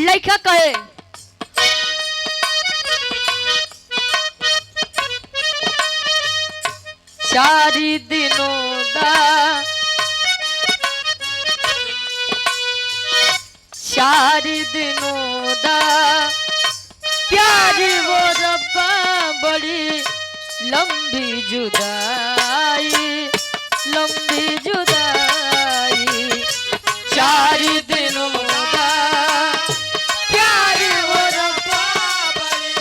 लड़का कहे चारी दिनों दा चारी दिनों दा प्यारी वो रब्बा बड़ी लंबी जुदाई चारी दिनों दा प्यारी वो रब्बा बड़ी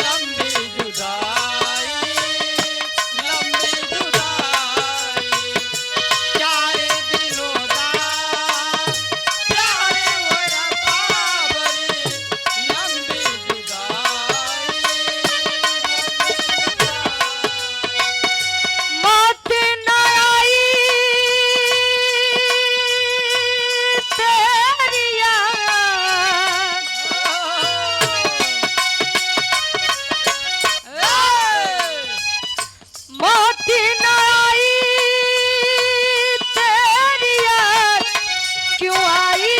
लंबी जुदाई चारी दिनों दा प्यारी वो रब्बा बड़ी लंबी जुदाई मौत न आई तेरी याद मौत न आई तेरी याद क्यों आई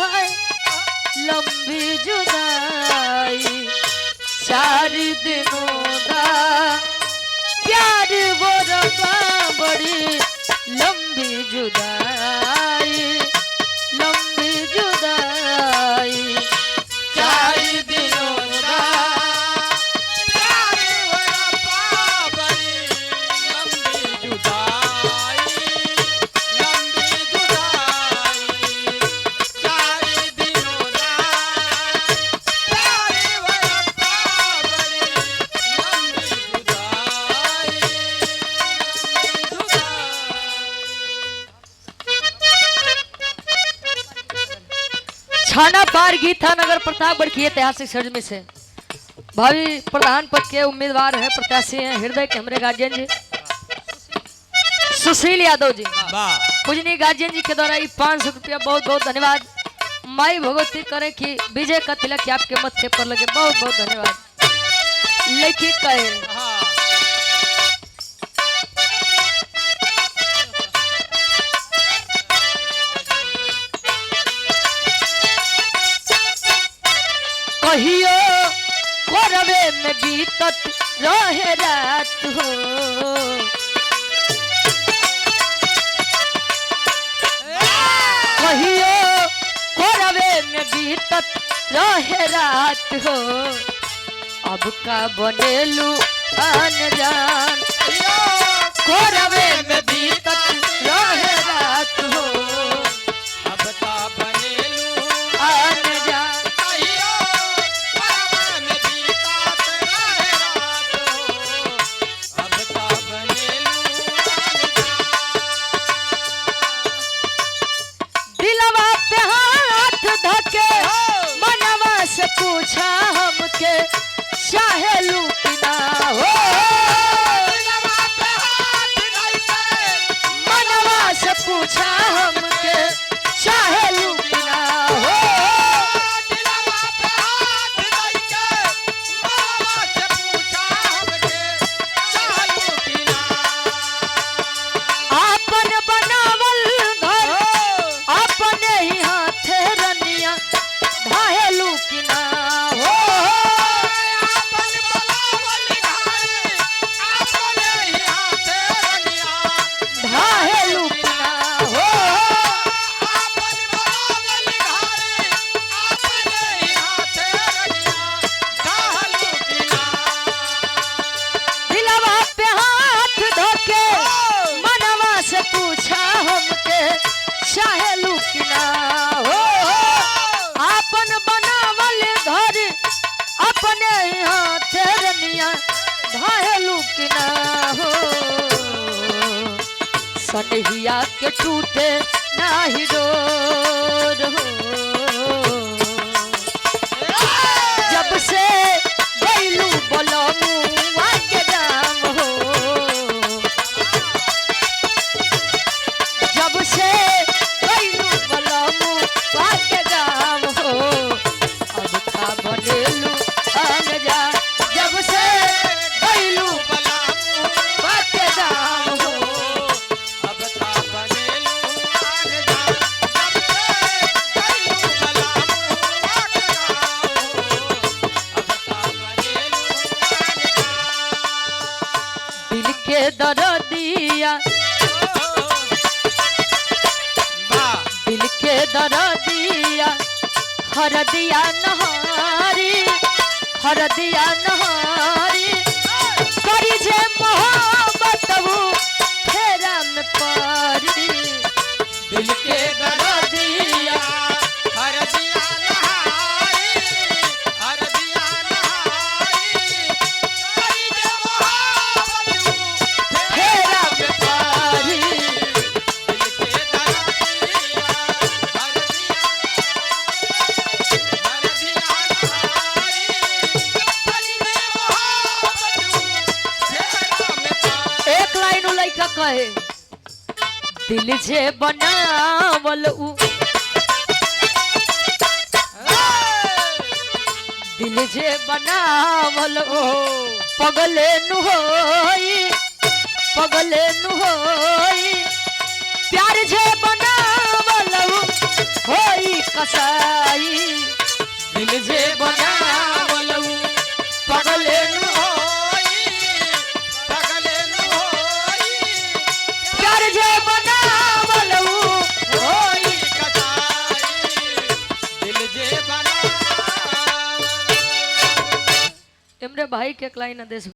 है लंबी जुदाई चार दिनों दा प्यार वो रब्बा बड़ी लंबी जुदाई चार दिनों दा प्यार वो रब्बा बड़ी लंबी जुदाई चार दिनों दा प्यार वो रब्बा बड़ी छाना पार गीता नगर प्रतापगढ़ की ऐतिहासिक सरजमी से भावी प्रधान पद के उम्मीदवार है प्रत्याशी हैं हृदय के हमारे गार्जियन जी सुशील यादव जी पूजनीय गार्जियन जी के द्वारा 500 रुपया बहुत बहुत धन्यवाद। माई भगवती करे कि विजय का तिलक आपके मत्थे पर लगे, बहुत बहुत धन्यवाद। लेखी कहे कहियो कोरवे में बीतत रहे रात हो कहियो कोरवे में बीतत रहे रात हो अब का बनेलू अनजान कोरवे में बीतत रहे रात हो अब का बनेलू अनजान पूछा हमके चाहे लूटना हो मनवा से पूछा हमके चाहे लूटना हो आपन बनावल घर अपने ही हाथे रनिया ढाहेलू की ना हो आपन बनावल घर अपने ही हाथे रनिया ढाहेलू की ना हो आपन बनावल घर अपने ही हाथे रनिया ढाहेलू की ना दिलवा पे हाथ धोके मनवा से पूछा हमके चाहेलू की ना हो अपन बनावल घर अपने यहाँ तेरनिया ढाहेलू की ना हो सनहिया के टूटे नाही डोर हो जब से गईलू बोलो मुआ के दाम हो जब से गईलू बोलो मुआ के दाम हो अब का बनेलू अनजान जब से गईलू बोलो मुआ के दाम हो अब का बनेलू अनजान जब से दरदिया हरदिया नहारी हरदिया नहारी करी जे मोहब्बत वो फेरा में पारी दिल के दरदिया हरदिया नहारी हरदिया नहारी करी जे मोहब्बत फेरा में पारी दिल के दरदिया हरदिया हरदिया नहारी करी जे मोहब्बत फेरा में पारी। एक लाइन उ लइका कहे दिल जे बनावल उ दिल जे बनावल उ पगले नु होई प्यार जे बनावल उ होई कसाई दिल जे बनावल उ पगले नु प्यार जे बनावल उ होई इमरे भाई के क्लाइन आदेश